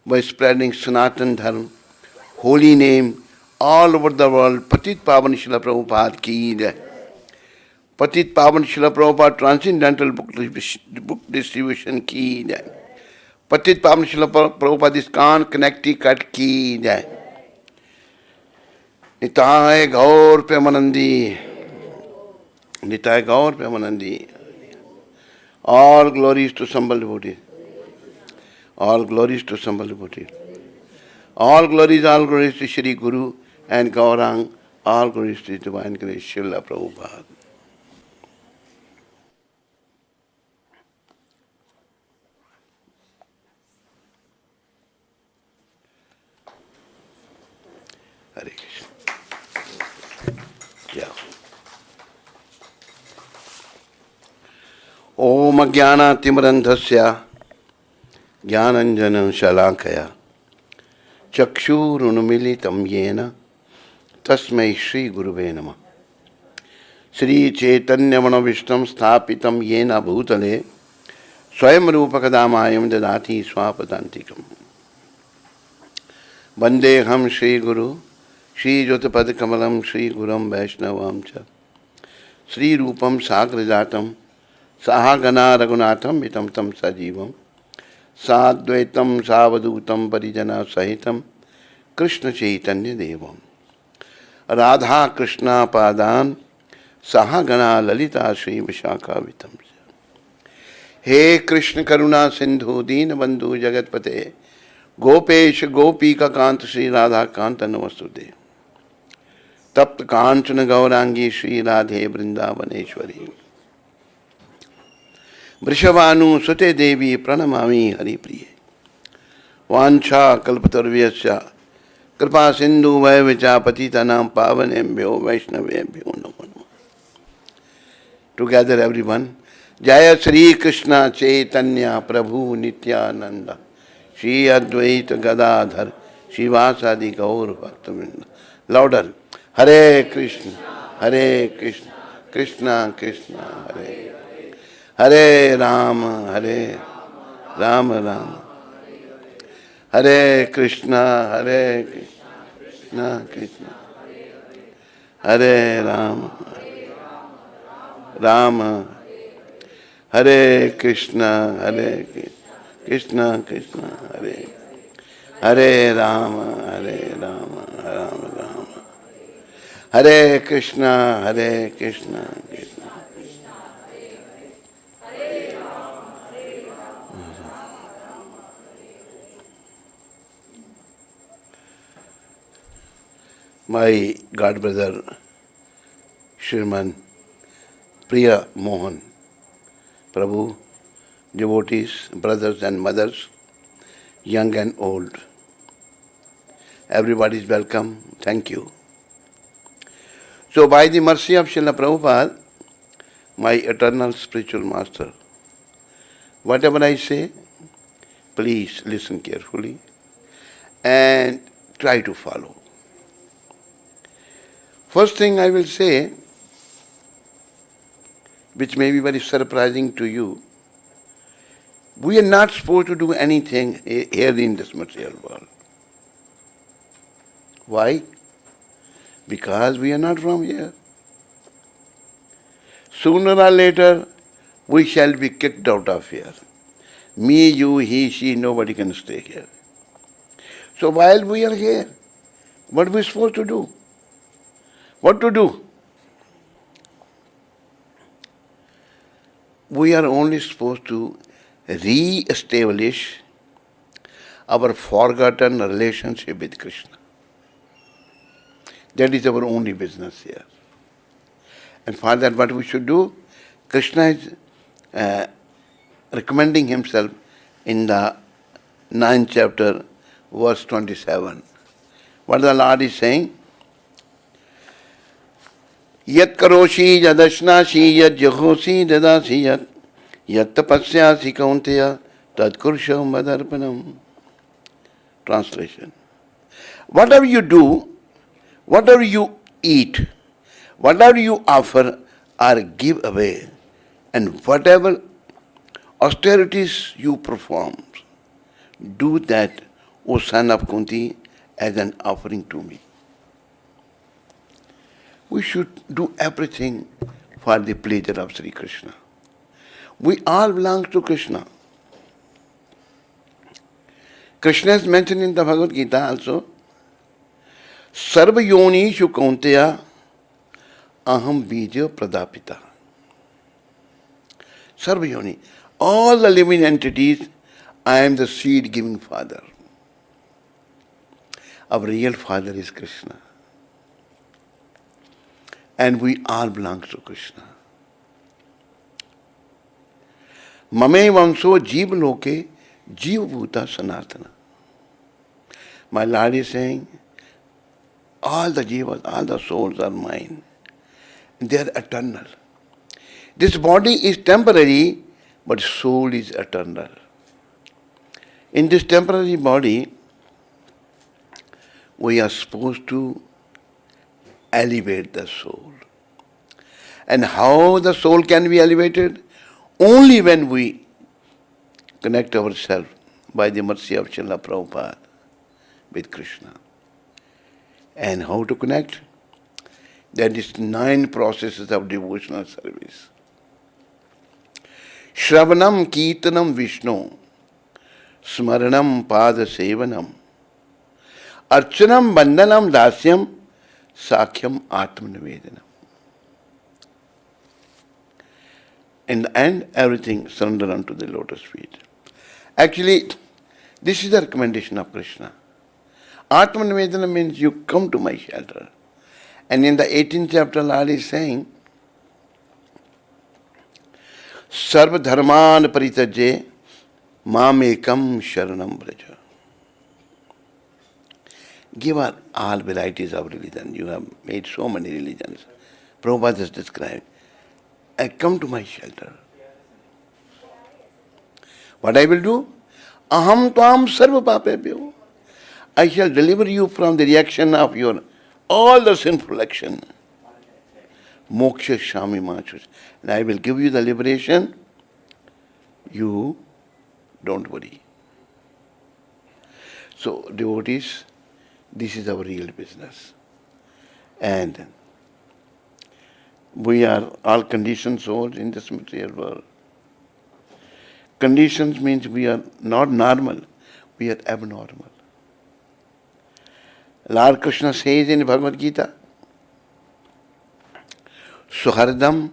by spreading Sanatan dharma, holy name, all over the world. Patit Pavan Srila Prabhupada ki jai. Patit Pavan Srila Prabhupada Transcendental Book Distribution ki jai. Patit Pavan Srila Prabhupada ISKCON Connecticut ki jai. Nitai Gaur Premanandi. Nitai Gaur Premanandi. All glories to Sambal devotee. All glories to Sambal devotee. All glories to Shri Guru and Gaurang. All glories to Divine Grace Srila Prabhupada. Hare Krishna. Yeah. Om Jnana Timrandhasya Jnananjana Shalakaya Chakshurunmilitam Yena Tasmai Shri Guruve Namah. Sri Chaitanya Manavishtam Sthapitam Yena Bhutale Swayam Rupakadamayam Dadati Swapadantikam. Vandeham Shri Guru Shri Jyotipadakamalam Shri Guram Vaishnavam Cha Sri Rupam Sagrajatam Sahagana Raghunatham Vitam Tam Sajivam Sadvaitam Savadutam Parijana Sahitam Krishna Chaitanya Devam Radha Krishna Padan Sahagana Lalita Shri Vishaka Vitam. He Krishna Karuna Sindhu Deen Bandhu Jagatpate Gopesh Gopika Kant Shri Radha Kanta Namastude Tapt Kanchana Gaurangi Shri Radhe Vrindavaneshwari Vrishavanu Sute Devi Pranamami Hari Priye Vancha Kalpatarvyasya Kripa Sindhu Vaivacha Patitanam Pavanembhyo Vaishnavembhyo Namo Namo. Together everyone. Jaya Sri Krishna Chaitanya Prabhu Nityananda Shri Advaita Gadadhar Shivasadi Gaur Bhaktavinda. Louder. Hare Krishna, Krishna Krishna, Hare Hare Rama, Hare Rama, Hare Krishna, Krishna, Hare Rama, Rama, Hare Krishna, Krishna, Hare Hare Rama, Rama. Hare Krishna, Krishna. My God brother, Shriman Priya Mohan, Prabhu, devotees, brothers and mothers, young and old. Everybody is welcome. Thank you. So by the mercy of Srila Prabhupada, my eternal spiritual master, whatever I say, please listen carefully and try to follow. First thing I will say, which may be very surprising to you, we are not supposed to do anything here in this material world. Why? Because we are not from here. Sooner or later, we shall be kicked out of here. Me, you, he, she, nobody can stay here. So while we are here, what are we supposed to do? What to do? We are only supposed to re-establish our forgotten relationship with Krishna. That is our only business here. And for that, what we should do? Krishna is recommending himself in the 9th chapter, verse 27. What the Lord is saying? Yat karoshi yadashnashi yat jahosi dadasi yat tapasyasi kaunteya tad kursham madarpanam. Translation. Whatever you do, whatever you eat, whatever you offer or give away, and whatever austerities you perform, do that O son of Kunti, as an offering to me. We should do everything for the pleasure of Sri Krishna. We all belong to Krishna. Krishna is mentioned in the Bhagavad Gita also. Sarva yonishu kaunteya aham bija pradapita. Sarva yoni. All the living entities, I am the seed giving father. Our real father is Krishna. And we all belong to Krishna. Mame vanso jeev loke jeev bhuta sanatana. My Lord is saying, all the jivas, all the souls are mine. They are eternal. This body is temporary, but soul is eternal. In this temporary body, we are supposed to elevate the soul. And how the soul can be elevated? Only when we connect ourselves by the mercy of Srila Prabhupada with Krishna. And how to connect? That is 9 processes of devotional service. Shravanam Kirtanam Vishnu, Smaranam Pada Sevanam, Archanam Bandhanam Dasyam, Sakhyam Atmanivedanam. In the end, everything surrender unto the lotus feet. Actually, this is the recommendation of Krishna. Atmanivedana means you come to my shelter. And in the 18th chapter, Lord is saying, Sarva dharman paritajye mamekam sharanam braja. Give up all varieties of religion. You have made so many religions. Prabhupada has described. I come to my shelter. What I will do? Aham tvam sarva papebhyo. I shall deliver you from the reaction of your all the sinful action. Moksha shami machus. And I will give you the liberation. You don't worry. So, devotees, this is our real business. And we are all conditioned souls in this material world. Conditions means we are not normal, we are abnormal. Lord Krishna says in Bhagavad Gita, Suhardam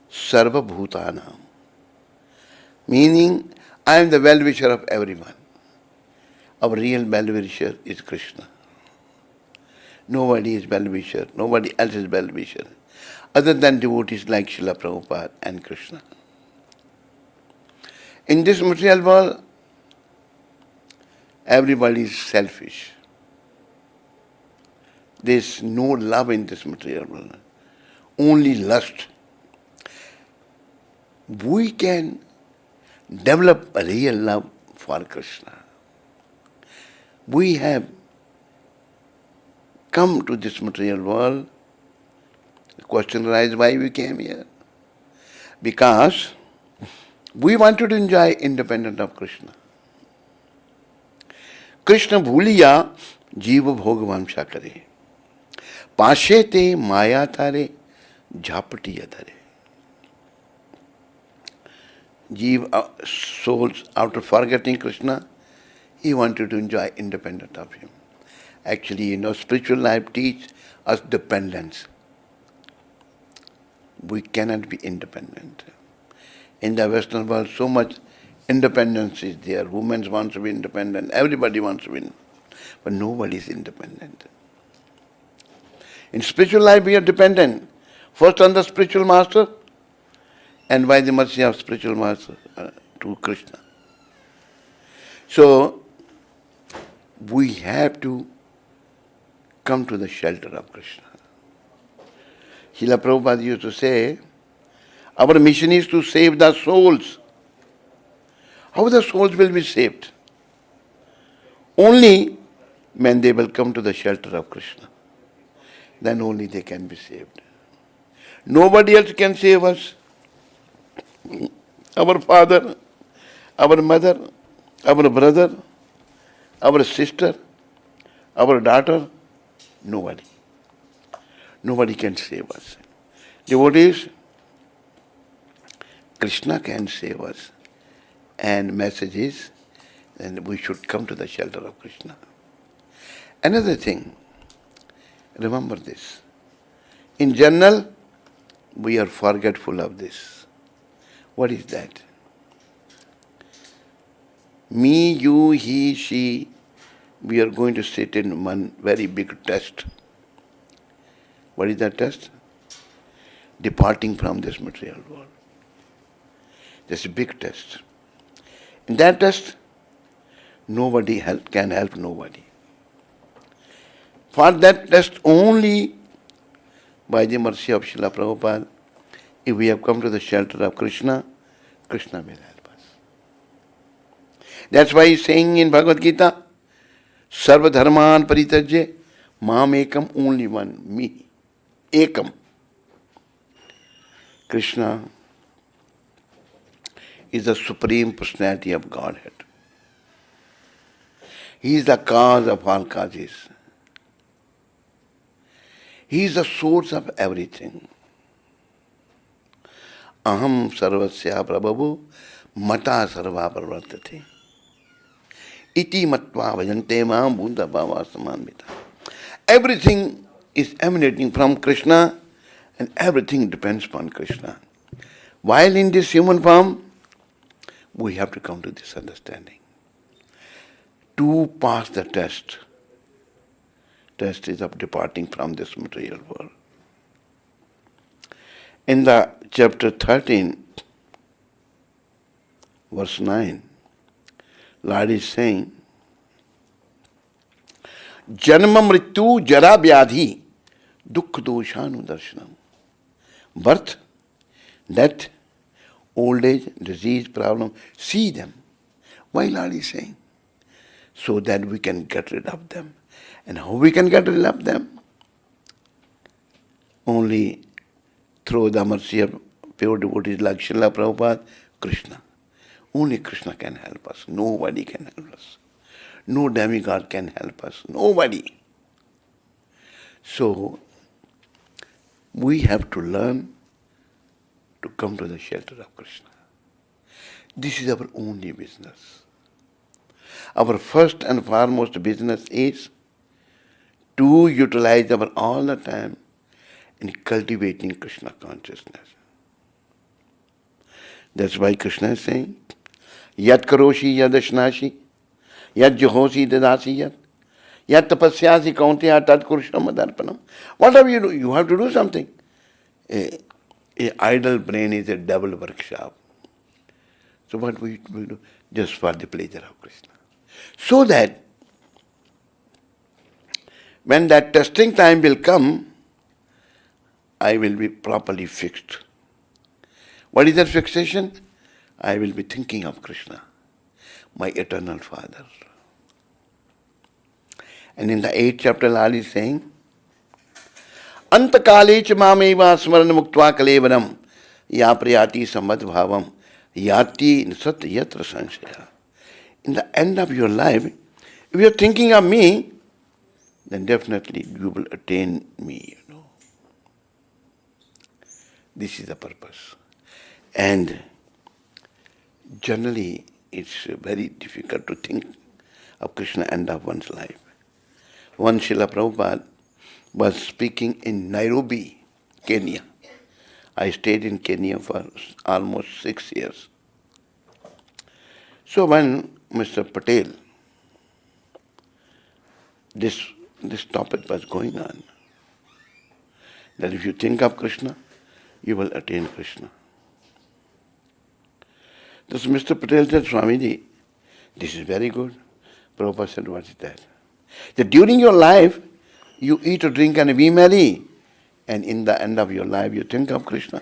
Sarva Bhutanam. Meaning, I am the well-wisher of everyone. Our real well-wisher is Krishna. Nobody is well-wisher, nobody else is well-wisher, other than devotees like Srila Prabhupada and Krishna. In this material world, everybody is selfish. There is no love in this material world, only lust. We can develop a real love for Krishna. We have come to this material world. The question arises why we came here. Because we wanted to enjoy independent of Krishna. Krishna bhuliya jiva bhogavamsha kare. Pashete maya tare jhapatiya dhare. Jiva, souls, after forgetting Krishna, he wanted to enjoy independent of him. Actually, spiritual life teaches us dependence. We cannot be independent. In the Western world, so much independence is there. Women want to be independent, everybody wants to be, but nobody is independent. In spiritual life, we are dependent. First on the spiritual master, and by the mercy of spiritual master to Krishna. So, we have to come to the shelter of Krishna. Srila Prabhupada used to say, our mission is to save the souls. How the souls will be saved? Only when they will come to the shelter of Krishna. Then only they can be saved. Nobody else can save us. Our father, our mother, our brother, our sister, our daughter, nobody. Nobody can save us. Devotees, Krishna can save us. And message is, and we should come to the shelter of Krishna. Another thing, remember this. In general, we are forgetful of this. What is that? Me, you, he, she, we are going to sit in one very big test. What is that test? Departing from this material world. That's a big test. In that test, nobody can help nobody. For that test, only by the mercy of Srila Prabhupada, if we have come to the shelter of Krishna, Krishna will help us. That's why he's saying in Bhagavad Gita, Sarva dharman paritajya, mam ekam, only one, me. Ekam. Krishna is the Supreme Personality of Godhead. He is the cause of all causes. He is the source of everything. Aham sarvasya prabhavu mata sarva pravartate. Iti matva vajante mam buddha bhava samanvita. Everything is emanating from Krishna and everything depends upon Krishna. While in this human form, we have to come to this understanding. To pass the test is of departing from this material world. In the chapter 13, verse 9, Lord is saying, Janma mrityu jara vyadhi dukh doshanu darshanam. Birth, death, old age, disease, problem, see them. Why Lord is saying? So that we can get rid of them. And how we can get rid of them? Only through the mercy of pure devotees like Srila Prabhupada, Krishna. Only Krishna can help us. Nobody can help us. No demigod can help us. Nobody. So, we have to learn to come to the shelter of Krishna. This is our only business. Our first and foremost business is to utilize our all the time in cultivating Krishna consciousness. That's why Krishna is saying, Yat karoshi yadashnashi, yat juhosi dadasi yat tapasyasi kaunteya tat kurusham adarpanam. Whatever you do, you have to do something. A idle brain is a double workshop. So what we will do? Just for the pleasure of Krishna. So that when that testing time will come, I will be properly fixed. What is that fixation? I will be thinking of Krishna, my eternal Father. And in the 8th chapter, Lord is saying, Antakale cha mameva smarana muktva kalevaram ya priyati samad bhavam yati sat yatra sanshaya. In the end of your life, if you are thinking of me, then definitely you will attain me, This is the purpose. And generally, it's very difficult to think of Krishna end of one's life. One Srila Prabhupada was speaking in Nairobi, Kenya. I stayed in Kenya for almost 6 years. So when Mr. Patel, this topic was going on, that if you think of Krishna, you will attain Krishna. Thus Mr. Patel said, Swamiji, this is very good. Prabhupada said, what is that? That during your life, you eat or drink and be merry, and in the end of your life, you think of Krishna.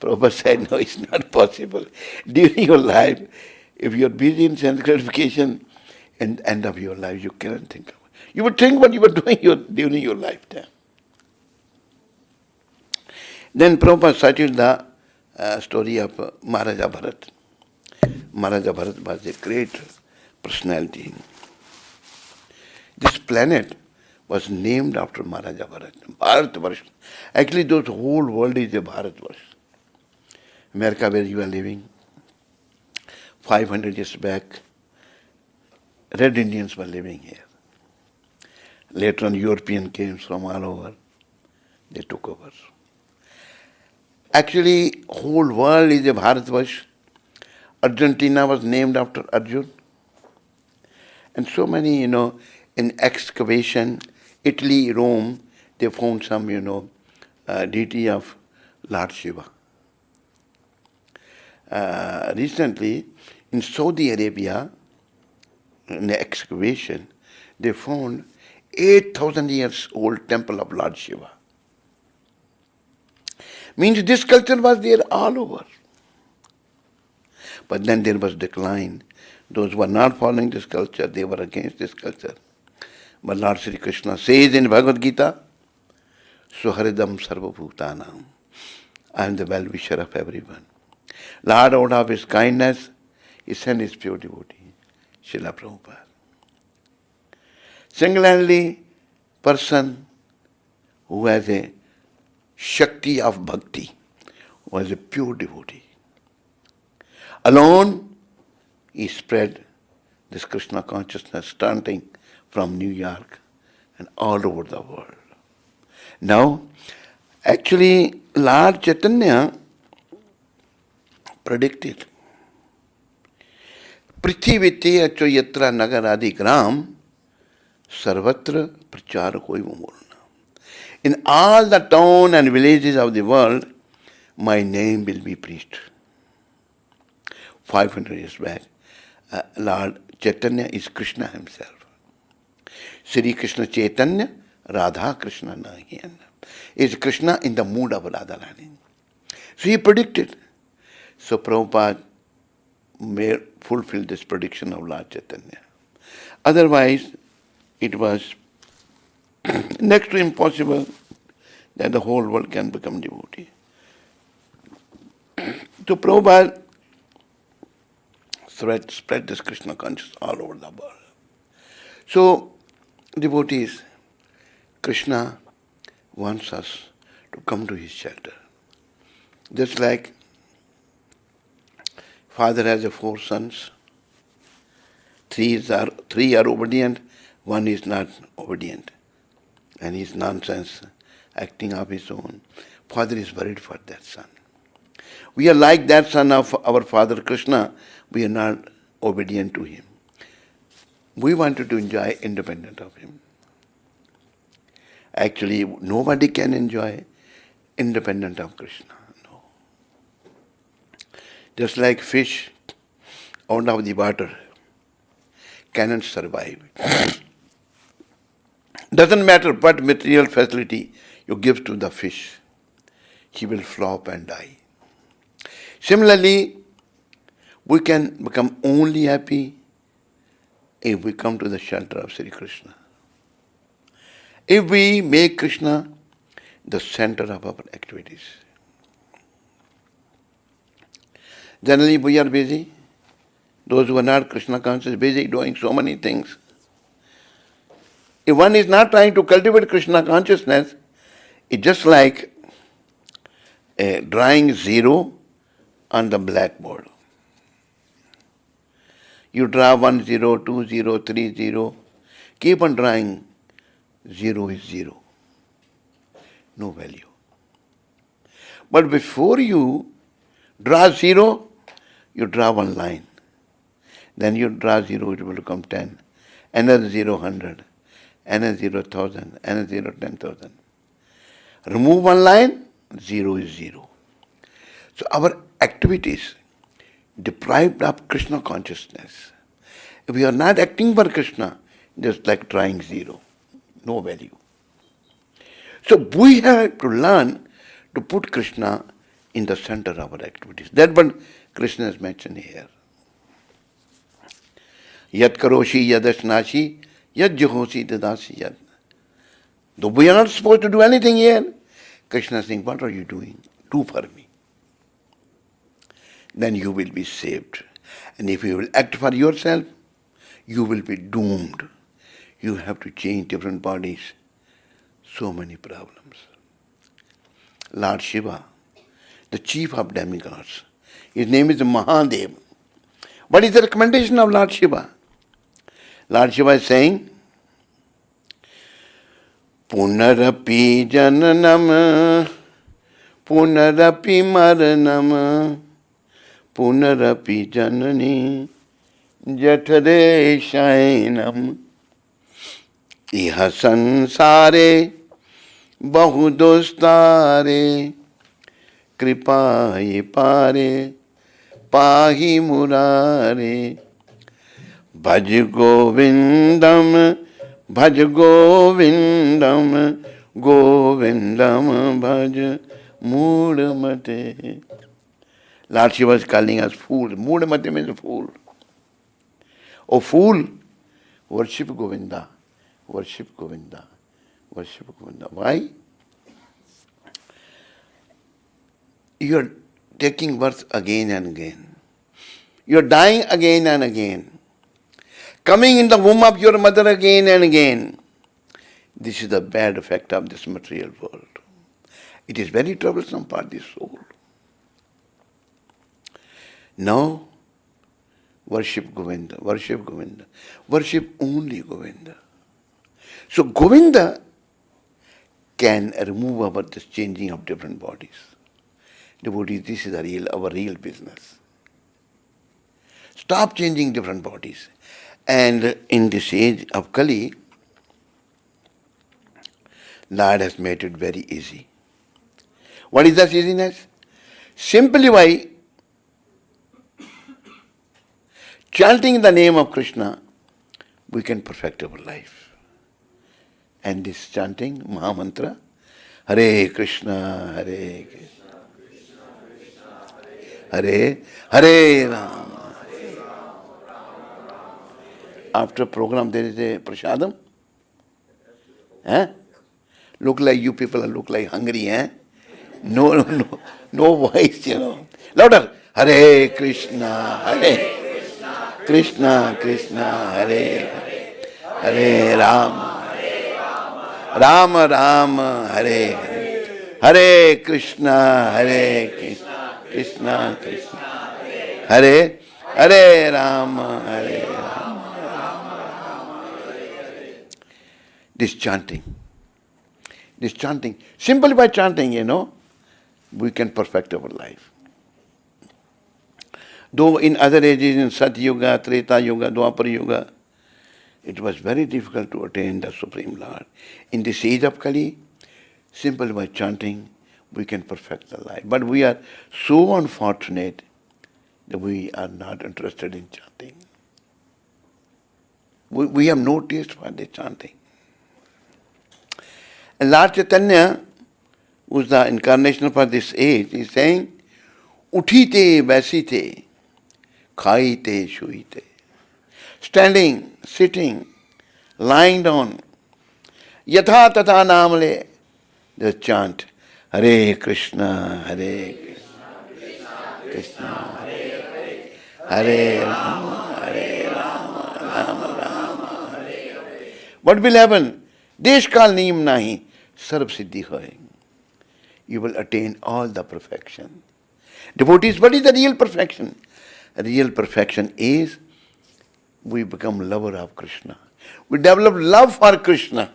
Prabhupada said, no, it's not possible. During your life, if you're busy in sense gratification, in the end of your life, you cannot think of it. You would think what you were doing during your lifetime. Then Prabhupada cited the story of Maharaj Bharat. Maharaj Bharat was a great personality. This planet was named after Maharaja Bharat. Bharatvarsh. Actually, the whole world is a Bharatvarsh. America, where you are living, 500 years back, Red Indians were living here. Later on, European came from all over. They took over. Actually, whole world is a Bharatvarsh. Argentina was named after Arjun. And so many, in excavation, Italy, Rome, they found some, deity of Lord Shiva. Recently, in Saudi Arabia, in the excavation, they found 8,000 years old temple of Lord Shiva. Means this culture was there all over. But then there was decline. Those who were not following this culture, they were against this culture. But Lord Sri Krishna says in Bhagavad Gita, Suharidam Sarvabhutanam. I am the well-wisher of everyone. Lord, out of His kindness, He sent His pure devotee, Srila Prabhupada. Single-handedly, person who has a Shakti of Bhakti, was a pure devotee. Alone, he spread this Krishna consciousness starting from New York and all over the world. Now, actually, Lord Chaitanya predicted, Prithivite acho yatra nagaradi gram sarvatra prachara koi mumurna. In all the towns and villages of the world, my name will be preached. 500 years back, Lord Chaitanya is Krishna himself. Sri Krishna Chaitanya, Radha Krishna Nahiyan. Is Krishna in the mood of Radharani. So he predicted. So Prabhupada may fulfill this prediction of Lord Chaitanya. Otherwise, it was next to impossible that the whole world can become devotee. So Prabhupada spread this Krishna consciousness all over the world. So, devotees, Krishna wants us to come to His shelter. Just like father has 4 sons, 3 are obedient, 1 is not obedient, and he is nonsense, acting of his own. Father is worried for that son. We are like that son of our father Krishna. We are not obedient to him. We wanted to enjoy independent of him. Actually, nobody can enjoy independent of Krishna. No. Just like fish out of the water cannot survive. Doesn't matter what material facility you give to the fish, he will flop and die. Similarly, we can become only happy if we come to the shelter of Sri Krishna. If we make Krishna the center of our activities. Generally, we are busy. Those who are not Krishna conscious, busy doing so many things. If one is not trying to cultivate Krishna consciousness, it's just like drawing 0 on the blackboard. You draw 1 0, 2 0, 3 0. Keep on drawing. 0 is 0. No value. But before you draw 0, you draw 1 line. Then you draw 0, it will become 10. Another 0, 100. Another 0, 1000. Another 0, 10,000. Remove 1 line, 0 is 0. So our activities deprived of Krishna consciousness. If we are not acting for Krishna, just like trying 0, no value. So we have to learn to put Krishna in the center of our activities. That's what Krishna is mentioned here. Yat karoshi yadashnashi yad juhosi dadasi yad. Though we are not supposed to do anything here, Krishna is saying, what are you doing? Do for me. Then you will be saved. And if you will act for yourself, you will be doomed. You have to change different bodies. So many problems. Lord Shiva, the chief of demigods, his name is Mahadev. What is the recommendation of Lord Shiva? Lord Shiva is saying, Punarapi jananam, punarapi maranam, punarapi janani, jatare shainam, iha sansare, bahu dostare, kripaye pare, pahi murare, bhaj govindam, bhaj govindam, govindam bhaj mudamate. Lord Shiva is calling us fools. Mudamate means fool. Oh fool, worship Govinda, worship Govinda, worship Govinda. Why? You are taking birth again and again. You are dying again and again. Coming in the womb of your mother again and again. This is the bad effect of this material world. It is very troublesome for the soul. Now, worship Govinda, worship Govinda, worship only Govinda. So Govinda can remove our this changing of different bodies. Devotees, this is our real business. Stop changing different bodies. And in this age of Kali, Lord has made it very easy. What is that easiness? Simply by chanting the name of Krishna, we can perfect our life. And this chanting, Maha Mantra, Hare Krishna, Hare Krishna, Hare Hare Rama. After program there is a prasadam. Look like you people look like hungry, No voice, Louder. Hare Krishna, Hare Krishna, Krishna, Hare Hare, Hare Rama, Rama Rama, Hare Hare, Hare Krishna, Hare Krishna, Krishna Krishna, Hare Hare Rama, Hare Rama. This chanting, simply by chanting, we can perfect our life. Though in other ages, in Sat Yuga, Treta Yuga, Dwapar Yuga, it was very difficult to attain the Supreme Lord. In this age of Kali, simply by chanting, we can perfect the life. But we are so unfortunate that we are not interested in chanting. We have no taste for the chanting. And Lord Chaitanya, who is the incarnation for this age, is saying, Uthite vaisite, khaite shuite. Standing, sitting, lying down, yatha tatha namale, they chant, Hare Krishna, Hare Krishna, Krishna Hare Hare, Hare Rama, Hare Rama, Rama Rama, Hare Hare. What will happen? Desh kal niyam nahi, sarv siddhi hoye. You will attain all the perfection. Devotees, what is the real perfection? Real perfection is we become lover of Krishna. We develop love for Krishna.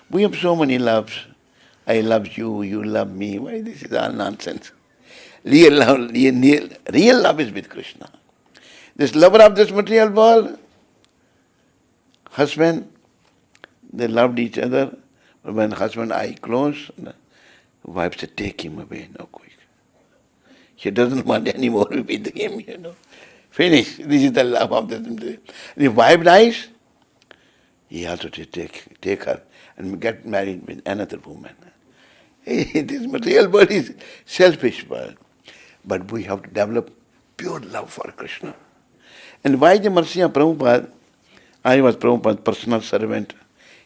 We have so many loves. I love you, you love me. Why this is all nonsense? Real love is with Krishna. This lover of this material world, husband, they loved each other. But when husband eye closed, wife said, take him away, no quick. She doesn't want any more with him, Finish. This is the love of the. The wife dies, he also take her and get married with another woman. This material world is selfish world. But we have to develop pure love for Krishna. And why the mercy of Prabhupada? I was Prabhupada's personal servant.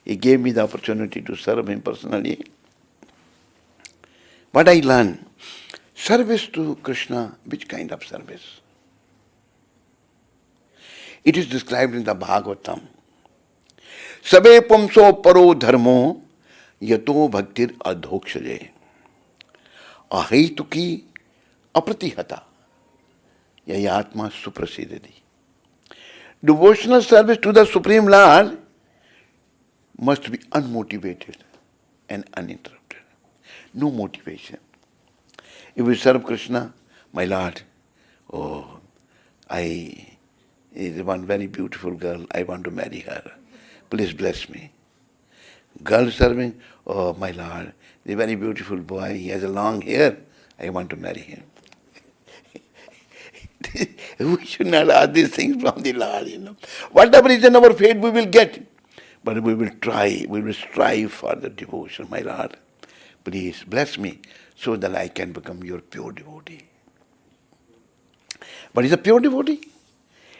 He gave me the opportunity to serve him personally. What I learned? Service to Krishna, which kind of service? It is described in the Bhagavatam. Sabe pumso paro dharmo yato bhaktir adhokshaje. Ahituki apratihata yayatma suprasidati. Devotional service to the Supreme Lord must be unmotivated and uninterrupted. No motivation. If we serve Krishna, my Lord, oh, I is one very beautiful girl, I want to marry her. Please bless me. Girl serving, oh my Lord, the very beautiful boy, he has a long hair, I want to marry him. We should not ask these things from the Lord, Whatever is in our fate, we will get. But we will try, we will strive for the devotion, my Lord. Please bless me so that I can become your pure devotee. What is a pure devotee?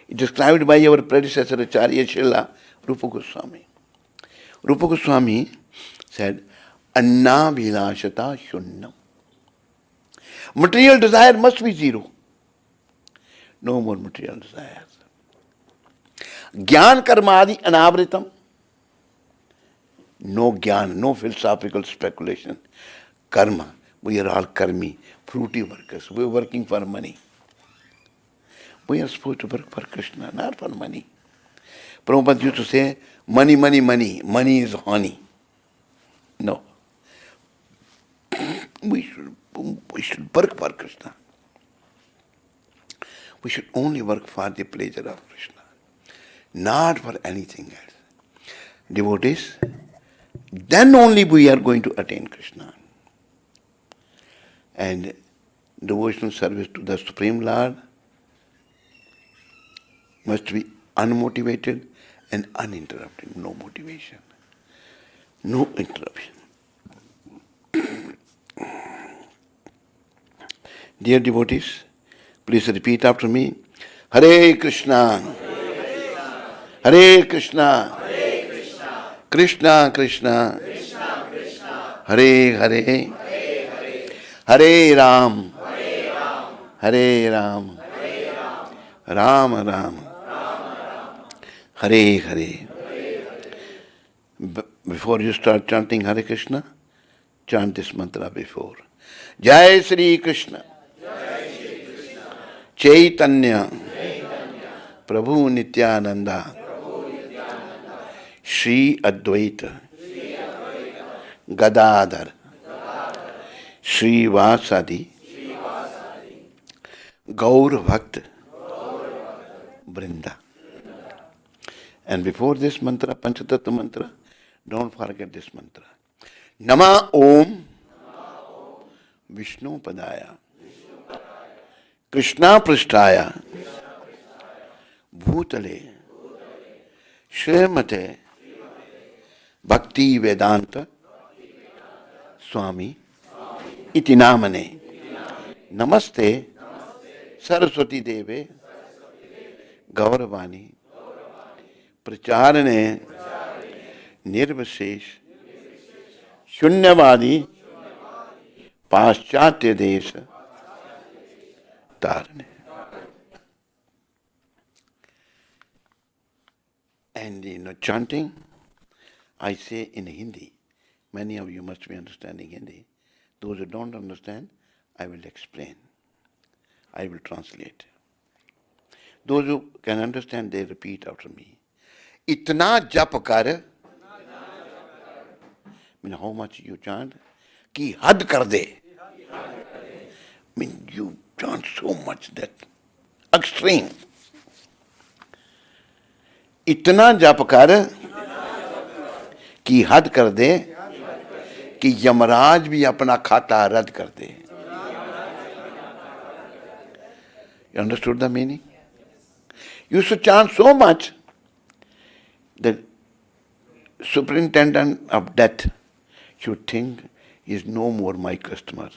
It is described by our predecessor, Acharya Srila Rupa Goswami. Rupa Goswami said, Anna vilashata shunnam. Material desire must be zero. No more material desires. Gyan karmadi anavritam. No gyan, no philosophical speculation. Karma. We are all karmi, fruity workers. We are working for money. We are supposed to work for Krishna, not for money. Prabhupada used to say, money, money, money. Money is honey. No. We should work for Krishna. We should only work for the pleasure of Krishna, not for anything else. Devotees, then only we are going to attain Krishna. And devotional service to the Supreme Lord must be unmotivated and uninterrupted. No motivation. No interruption. Dear devotees, please repeat after me. Hare Krishna. Hare Krishna. Krishna Krishna. Hare Hare. Hare Ram. Hare Ram. Ram Ram. Hare Hare. Before you start chanting Hare Krishna, chant this mantra before. Jai Sri Krishna. Chaitanya. Prabhu Nityananda. Shri Advaita. Gadadhar. Shri Vasadi. Gaur Bhakt. Brinda. And before this mantra, Panchatattva mantra, don't forget this mantra. Nama Om Vishnu Padaya Krishna Prishtaya Bhutale Srimate Bhakti Vedanta Swami Iti Namane Namaste Saraswati Deve Gauravani Pracharane Nirvasesh Shunyavadi Paschatya Desha Tarane. And chanting, I say in Hindi. Many of you must be understanding Hindi. Those who don't understand, I will explain. I will translate. Those who can understand, they repeat after me. Itna jap kar, mean how much you chant, ki had kar de. Mean you chant so much that extreme. Itna jap kar, ki had kar de, कि यमराज भी अपना खाता रद्द कर दे. You understood the meaning? You should chant so much that superintendent of death should think he is no more my customer.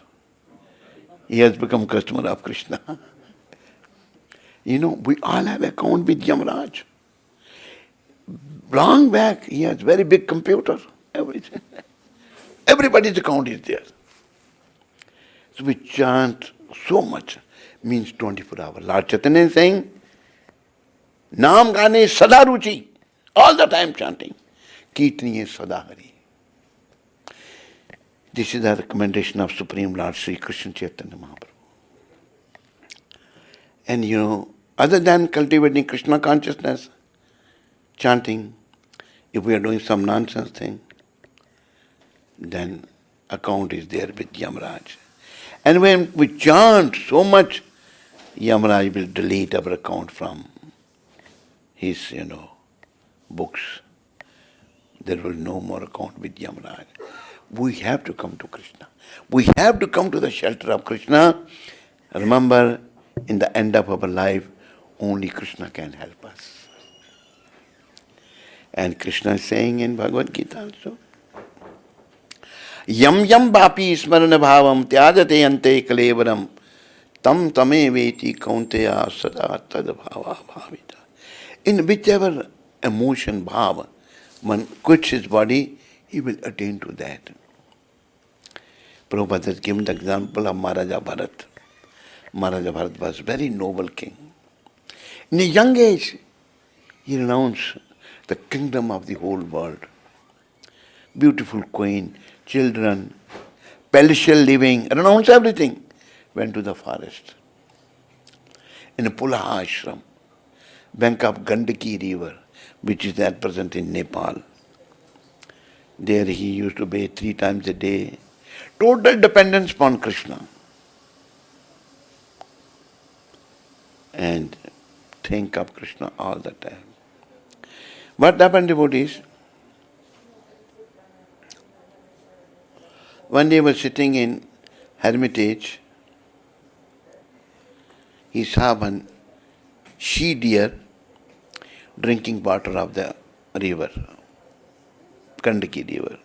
He has become customer of Krishna. We all have account with Yamaraj. Long back, he has very big computer, everything. Everybody's account is there. So we chant so much, means 24 hours. Lord Chaitanya is saying, Naam Gane Sada Ruchi. All the time chanting. Kirtaniye Sada Hari. This is the recommendation of Supreme Lord Sri Krishna Chaitanya Mahaprabhu. And other than cultivating Krishna consciousness, chanting, if we are doing some nonsense thing, then account is there with Yamaraj. And when we chant so much, Yamaraj will delete our account from his, books. There will no more account with Yamaraj. We have to come to Krishna. We have to come to the shelter of Krishna. Remember, in the end of our life, only Krishna can help us. And Krishna is saying in Bhagavad Gita also, Yam yam vapi smarana bhavam tyajate ante kalevaram tam tame veti kaunteya sada tad bhava bhavita. In whichever emotion, bhava, one quits his body, he will attain to that. Prabhupada has given the example of Maharaja Bharat. Maharaja Bharat was a very noble king. In a young age, he renounced the kingdom of the whole world. Beautiful queen, children, palatial living, renounced everything. Went to the forest. In a Pulaha ashram, bank of Gandaki river, which is at present in Nepal. There he used to bathe 3 times a day. Total dependence upon Krishna. And think of Krishna all the time. What happened, devotees? One day he was sitting in hermitage. He saw one she deer drinking water of the river, Gandaki river.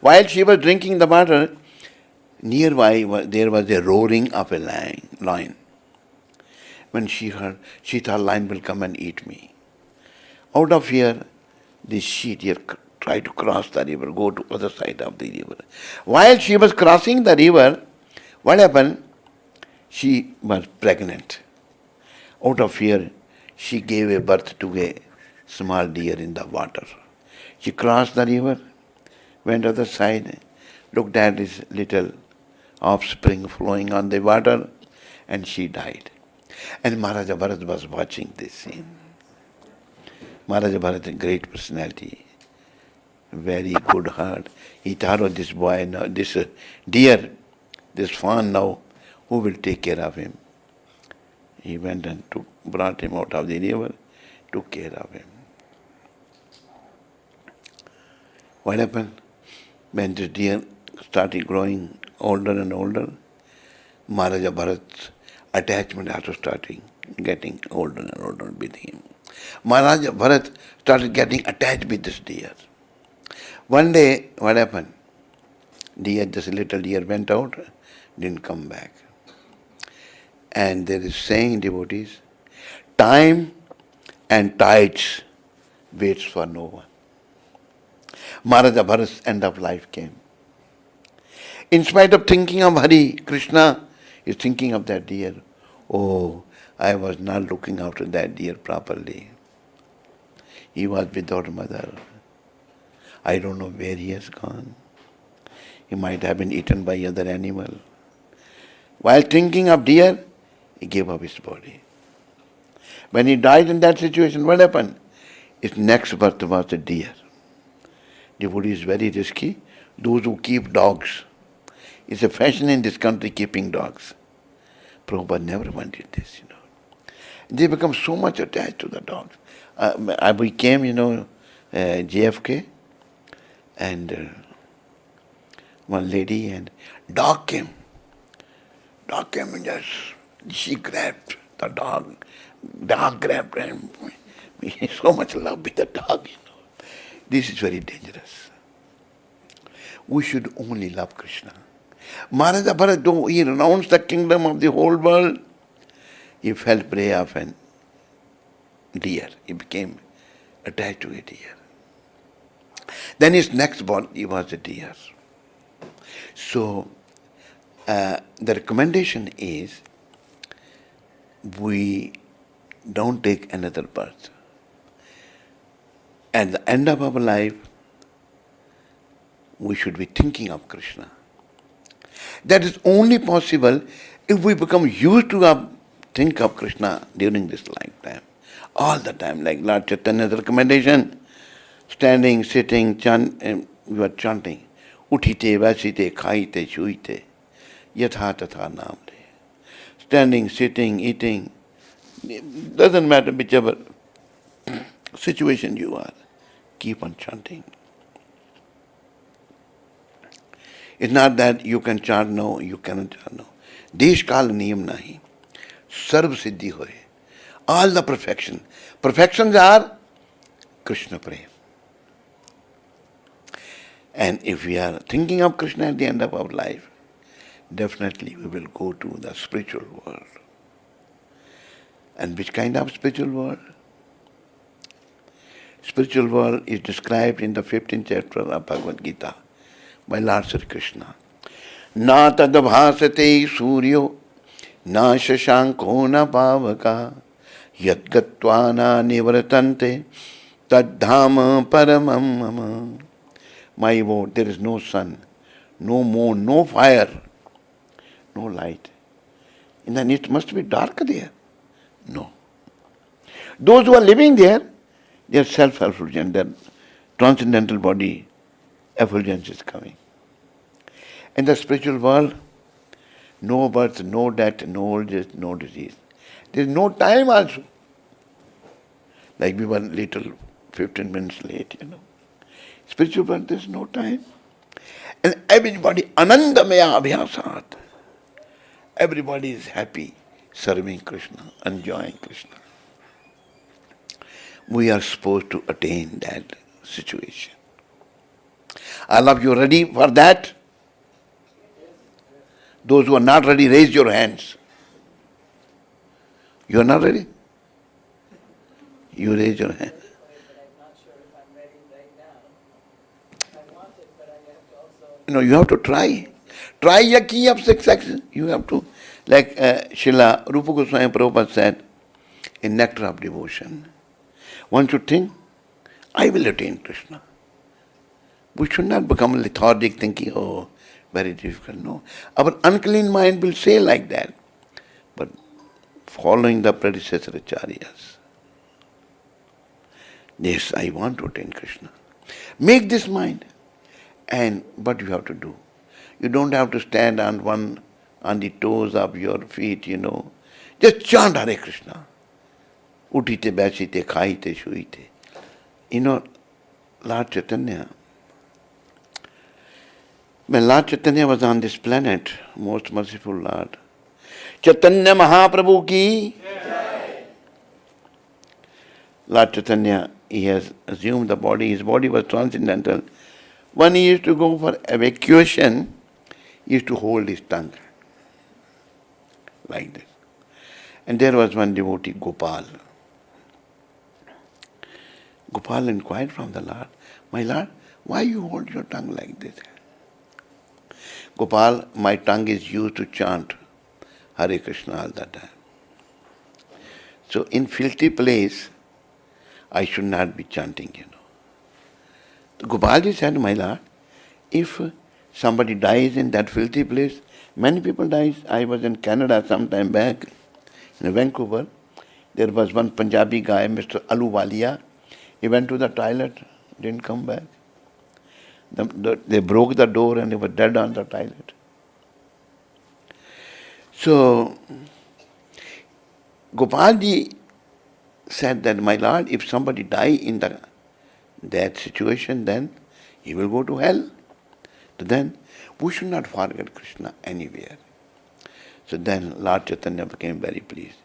While she was drinking the water, nearby there was a roaring of a lion. When she heard, she thought lion will come and eat me. Out of fear, this she deer tried to cross the river, go to other side of the river. While she was crossing the river, what happened? She was pregnant. Out of fear, she gave a birth to a small deer in the water. She crossed the river, went to the other side, looked at his little offspring flowing on the water, and she died. And Maharaja Bharat was watching this scene. Maharaja Bharat, a great personality, very good heart. He thought of this boy now, this deer, this fawn now, who will take care of him? He went and brought him out of the river, took care of him. What happened? When this deer started growing older and older, Maharaja Bharat's attachment also started getting older and older with him. Maharaja Bharat started getting attached with this deer. One day, what happened? This little deer went out, didn't come back. And there is saying, devotees, time and tides waits for no one. Maharaja Bharat's end of life came. In spite of thinking of Hari, Krishna is thinking of that deer. Oh, I was not looking after that deer properly. He was without mother. I don't know where he has gone. He might have been eaten by other animal. While thinking of deer, he gave up his body. When he died in that situation, what happened? His next birth was a deer. Devotee is very risky. Those who keep dogs. It's a fashion in this country keeping dogs. Prabhupada never wanted this, They become so much attached to the dogs. I became, JFK, and one lady, and dog came. Dog came and just, she grabbed the dog. Dog grabbed him. So much love with the dog, This is very dangerous. We should only love Krishna. Maharaja Bharat, though he renounced the kingdom of the whole world, he fell prey of an deer. He became attached to a deer. Then his next body was a deer. So, the recommendation is we don't take another birth. At the end of our life, we should be thinking of Krishna. That is only possible if we become used to think of Krishna during this lifetime. All the time, like Lord Chaitanya's recommendation, standing, sitting, you are chanting. Uthite, vasite, khaite, shuite, yatha tatha namre. Standing, sitting, eating, doesn't matter whichever situation you are, keep on chanting. It's not that you can chant no, you cannot chant no. Desh kal niyam nahi. Sarv siddhi hoye. All the perfection. Perfections are Krishna prem. And if we are thinking of Krishna at the end of our life, definitely we will go to the spiritual world. And which kind of spiritual world? Spiritual world is described in the 15th chapter of Bhagavad Gita by Lord Sri Krishna. Na tadabhasate suryo na shashanko na pavaka yad gatva na nivratante taddhama paramam mama. My abode, there is no sun, no moon, no fire, no light. And then it must be dark there. No. Those who are living there, they are self-effulgent, their transcendental body effulgence is coming. In the spiritual world, no birth, no death, no old age, no disease. There is no time also. Like we were little 15 minutes late, Spiritual world, there is no time. And everybody, anandamaya abhyasat. Everybody is happy serving Krishna, enjoying Krishna. We are supposed to attain that situation. All of you ready for that? Those who are not ready, raise your hands. You are not ready? You raise your hand. You have to try. Try a key of success. You have to, like Srila Rupa Goswami Prabhupada said in Nectar of Devotion, one should think, I will attain Krishna. We should not become lethargic thinking, oh, very difficult. No. Our unclean mind will say like that. But following the predecessor acharyas, yes, I want to attain Krishna. Make this mind. And what you have to do? You don't have to stand on the toes of your feet, Just chant Hare Krishna. Uthite, baisite, khaite, shuite. Lord Chaitanya, when Lord Chaitanya was on this planet, most merciful Lord, Chaitanya Mahaprabhu ki, Lord Chaitanya, he has assumed the body, his body was transcendental. When he used to go for evacuation, he used to hold his tongue like this. And there was one devotee, Gopal. Gopal inquired from the Lord, my Lord, why you hold your tongue like this? Gopal, my tongue is used to chant Hare Krishna all the time. So in filthy place, I should not be chanting, Gopalji said, my Lord, if somebody dies in that filthy place, many people die. I was in Canada some time back, in Vancouver. There was one Punjabi guy, Mr. Aluwalia. He went to the toilet, didn't come back. They broke the door and he was dead on the toilet. So, Gopalji said that, my Lord, if somebody die in that situation, then he will go to hell. So then, we should not forget Krishna anywhere. So then Lord Chaitanya became very pleased.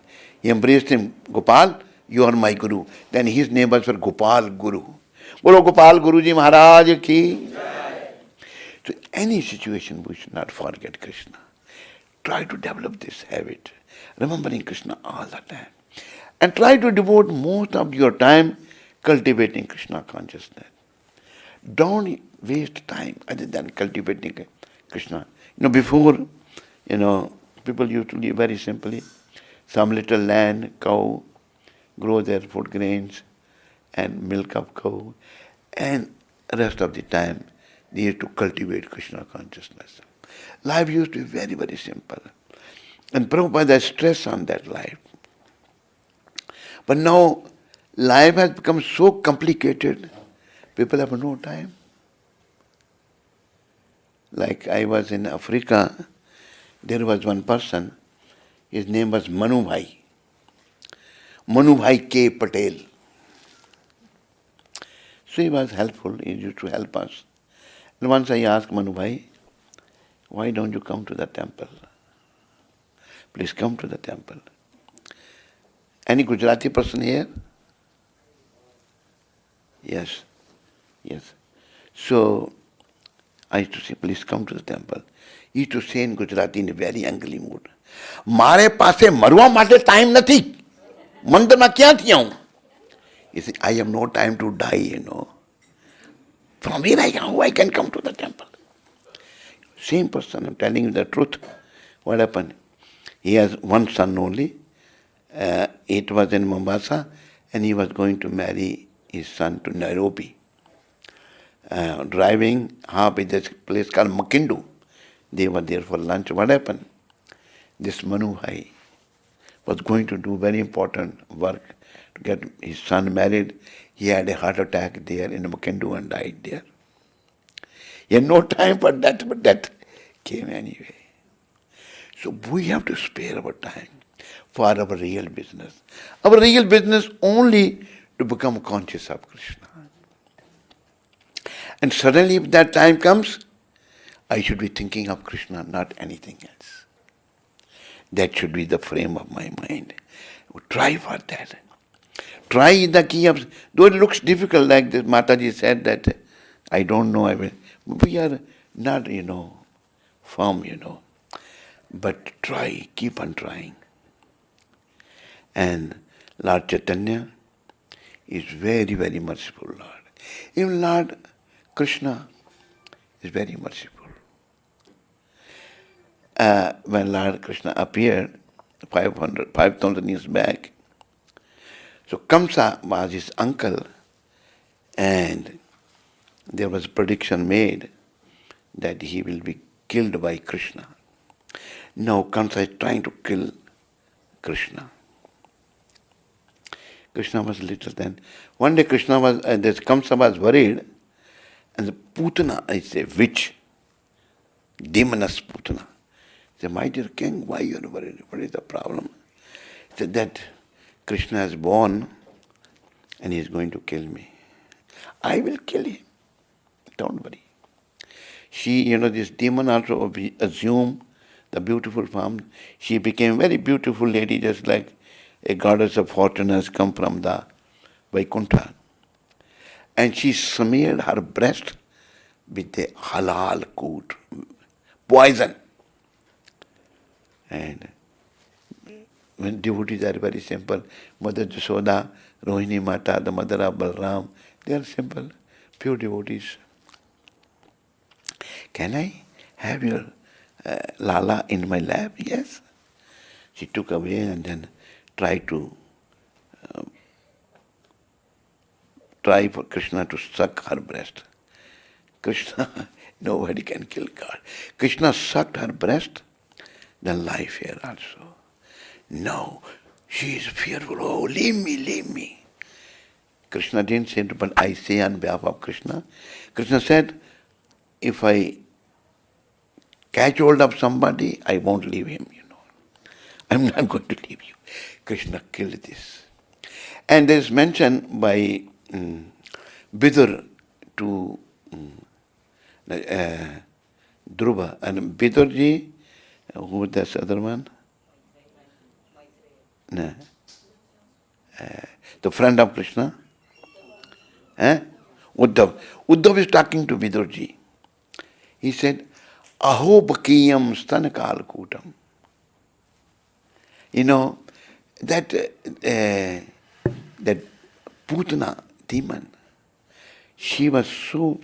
He embraced him. Gopal, you are my Guru. Then his name was for Gopal Guru. Bolo Gopal Guruji Maharaj ki. So any situation, we should not forget Krishna. Try to develop this habit, remembering Krishna all the time. And try to devote most of your time cultivating Krishna consciousness. Don't waste time other than cultivating Krishna. Before, people used to live very simply. Some little land, cow, grow their food grains and milk of cow, and rest of the time they used to cultivate Krishna consciousness. Life used to be very, very simple. And Prabhupada has stress on that life. But now life has become so complicated, people have no time. Like I was in Africa, there was one person, his name was Manu Bhai K. Patel. So he was helpful, he used to help us. And once I asked Manu Bhai, why don't you come to the temple? Please come to the temple. Any Gujarati person here? Yes. So I used to say, please come to the temple. He used to say in Gujarati in a very angry mood, મારે પાસે મરવા માટે time નથી. મંદિરમાં ક્યાંથી આવું? He said, I have no time to die. From here I can come to the temple. Same person, I'm telling you the truth. What happened? He has one son only. It was in Mombasa, and he was going to marry his son to Nairobi. Driving half in this place called Makindu. They were there for lunch. What happened? This Manu Bhai was going to do very important work to get his son married. He had a heart attack there in Makindu and died there. He had no time for that, but death came anyway. So we have to spare our time for our real business. Our real business only to become conscious of Krishna. And suddenly if that time comes, I should be thinking of Krishna, not anything else. That should be the frame of my mind. Try for that. Try the key of, though it looks difficult, like this Mataji said that, I don't know, we are not, firm, But try, keep on trying. And Lord Chaitanya is very, very merciful Lord. Even Lord Krishna is very merciful. When Lord Krishna appeared 5,000 years back, so Kamsa was his uncle, and there was a prediction made that he will be killed by Krishna. Now Kamsa is trying to kill Krishna. Krishna was little then. One day Kamsa was worried, and the Putana, is a witch, demoness Putana, said, my dear king, why you are worried? What is the problem? He said that Krishna is born and he is going to kill me. I will kill him. Don't worry. She, this demon also assumed the beautiful form. She became a very beautiful lady, just like a goddess of fortune has come from the Vaikuntha. And she smeared her breast with a halal coat, poison. And when devotees are very simple, Mother Jasoda, Rohini Mata, the mother of Balram, they are simple, pure devotees. Can I have your Lala in my lap? Yes. She took away and then tried for Krishna to suck her breast. Krishna, nobody can kill God. Krishna sucked her breast, then life here also. No, she is fearful. Oh, leave me. Krishna didn't say it, but I say on behalf of Krishna. Krishna said, if I catch hold of somebody, I won't leave him, I'm not going to leave you. Krishna killed this. And there is mention by Bidur to Dhruva. And Bidurji, who was this other one? No. The friend of Krishna. Uddhav. Uddhav is talking to Vidurji. He said, Aho bakiyam stanakal kutam. That Putana demon, she was so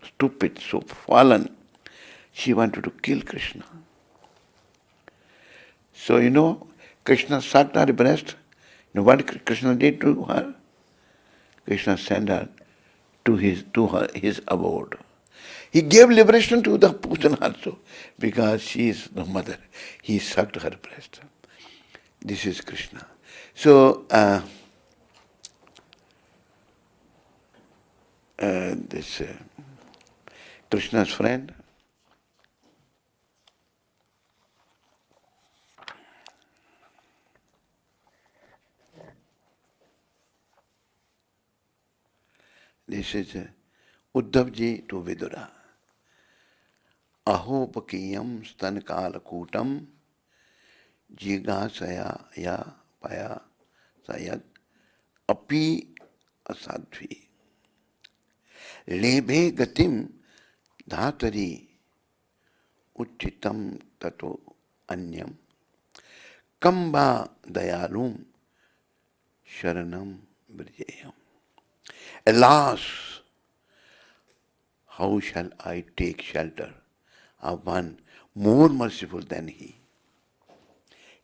stupid, so fallen, she wanted to kill Krishna. So Krishna sucked her breast, Now what Krishna did to her? Krishna sent her to his abode. He gave liberation to the Putana also because she is the mother. He sucked her breast. This is Krishna. So this Krishna's friend, this is Uddhavji to Vidura. Ahopakiyam stankalakootam jigasaya ya paya sayat api asadvi lebhe gatim dhatari uchitam tato anyam kamba dayalum sharanam vrjeyam. Alas, how shall I take shelter of one more merciful than he?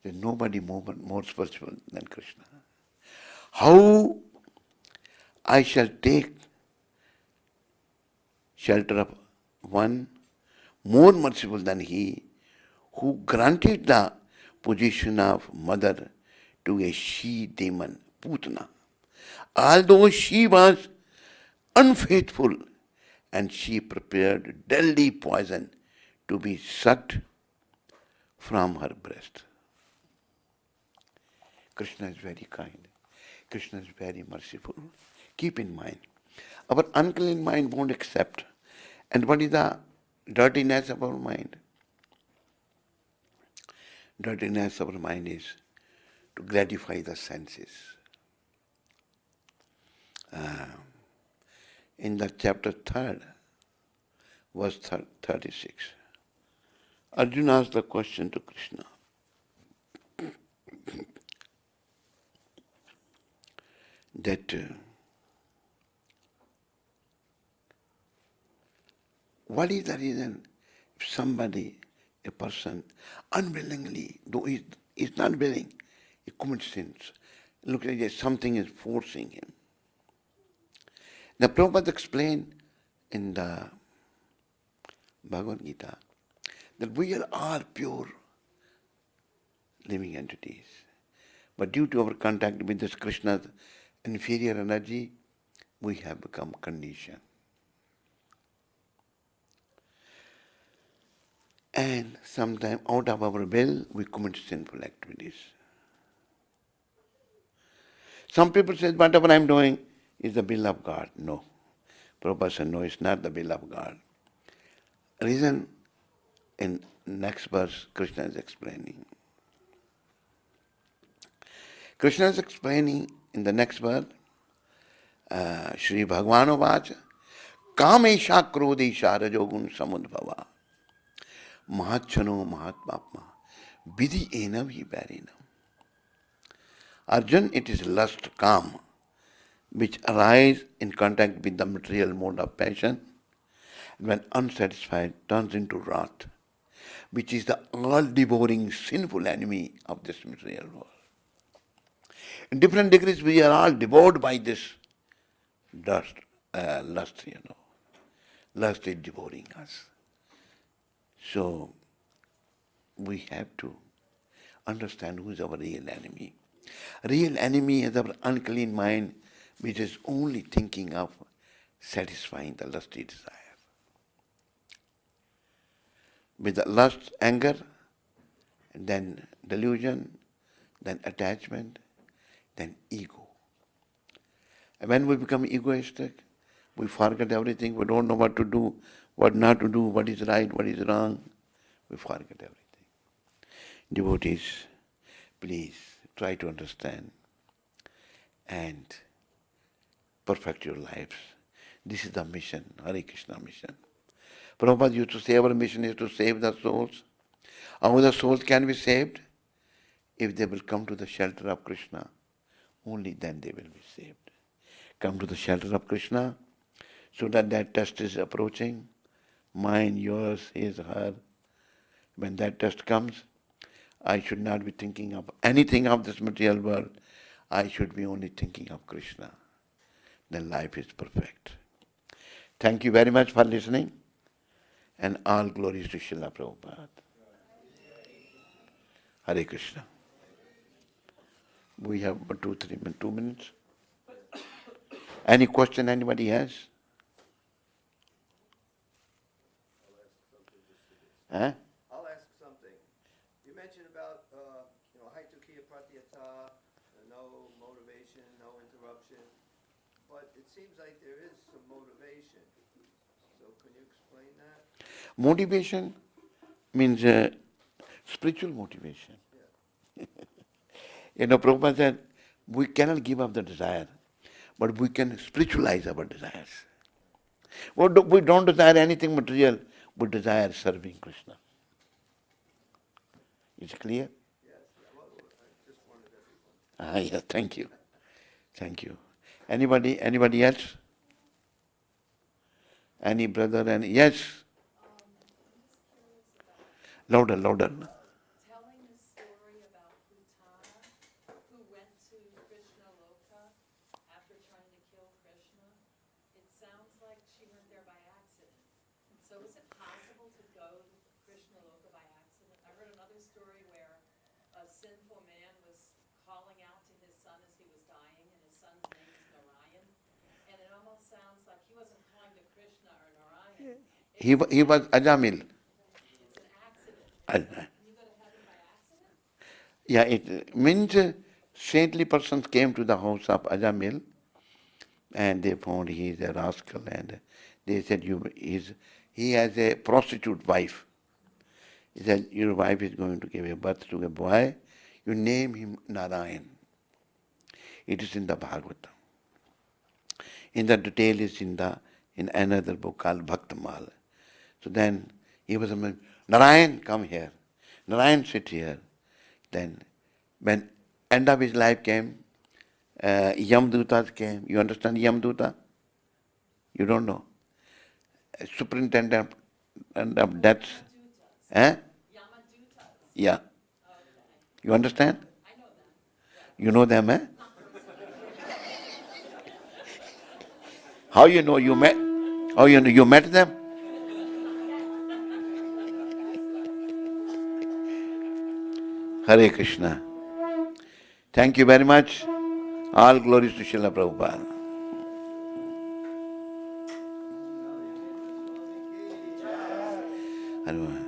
There is nobody more merciful than Krishna. How I shall take shelter of one more merciful than he who granted the position of mother to a she-demon, Putana. Although she was unfaithful and she prepared deadly poison to be sucked from her breast. Krishna is very kind. Krishna is very merciful. Keep in mind, our unclean mind won't accept. And what is the dirtiness of our mind? Dirtiness of our mind is to gratify the senses. In the chapter 3rd, verse 36, Arjuna asked the question to Krishna. That what is the reason if somebody, a person, unwillingly, though he is not willing, he commits sins. Look like something is forcing him. The Prabhupada explained in the Bhagavad Gita that we are all pure living entities. But due to our contact with this Krishna's inferior energy, we have become conditioned. And sometimes out of our will, we commit sinful activities. Some people say, whatever I am doing is the will of God. No. Prabhupada said, no, it's not the will of God. Reason in next verse, Krishna is explaining. Krishna is explaining in the next verse, Shri Bhagavano Vacha, Kamesha Krodesha Rajogun Samudbhava, Mahachano Mahatmapma, Vidhi Enam hi Barinam. Arjun, it is lust, kam, which arise in contact with the material mode of passion, when unsatisfied turns into wrath, which is the all-devouring sinful enemy of this material world. In different degrees, we are all devoured by this lust. Lust is devouring us. So, we have to understand who is our real enemy. Real enemy is our unclean mind, which is only thinking of satisfying the lusty desire. With the lust, anger, and then delusion, then attachment, then ego. And when we become egoistic, we forget everything. We don't know what to do, what not to do, what is right, what is wrong. We forget everything. Devotees, please try to understand and perfect your lives. This is the mission, Hare Krishna mission. Prabhupada used to say our mission is to save the souls. How the souls can be saved? If they will come to the shelter of Krishna, only then they will be saved. Come to the shelter of Krishna, so that test is approaching. Mine, yours, his, her. When that test comes, I should not be thinking of anything of this material world. I should be only thinking of Krishna. Then life is perfect. Thank you very much for listening. And all glories to Srila Prabhupada. Hare Krishna. We have about 2 minutes. Any question anybody has? Huh? I'll ask something. You mentioned about, Haitukiya Pratyata, no motivation, no interruption, but it seems like there is some motivation. So can you explain that? Motivation means spiritual motivation. Yeah. Prabhupada said, we cannot give up the desire, but we can spiritualize our desires. We don't desire anything material, we desire serving Krishna. Is it clear? Yes. Yeah. Well, I just wanted everyone. Yes, thank you. Thank you. Anybody else? Any brother? Yes? Louder. Telling the story about Putana, who went to Krishna Loka after trying to kill Krishna. It sounds like she went there by accident. So is it possible to go to Krishna Loka by accident? I heard another story where a sinful man was calling out to his son as he was dying, and his son's name is Narayan. And it almost sounds like he wasn't calling to Krishna or Narayan. He was Ajamil. It's an accident. Yeah, it means saintly persons came to the house of Ajamil and they found he is a rascal and they said, he has a prostitute wife. He said, your wife is going to give a birth to a boy. You name him Narayan. It is in the Bhagavatam. In the detail is in another book called Bhaktamal. So then he was a Narayan, come here. Narayan, sit here. Then when end of his life came, Yamdutas came. You understand Yamduta? You don't know? Superintendent of deaths. Eh? Yeah. You understand? I know that. You know them, eh? How you know you met? How you know you met them? Hare Krishna. Thank you very much. All glories to Srila Prabhupada. Hare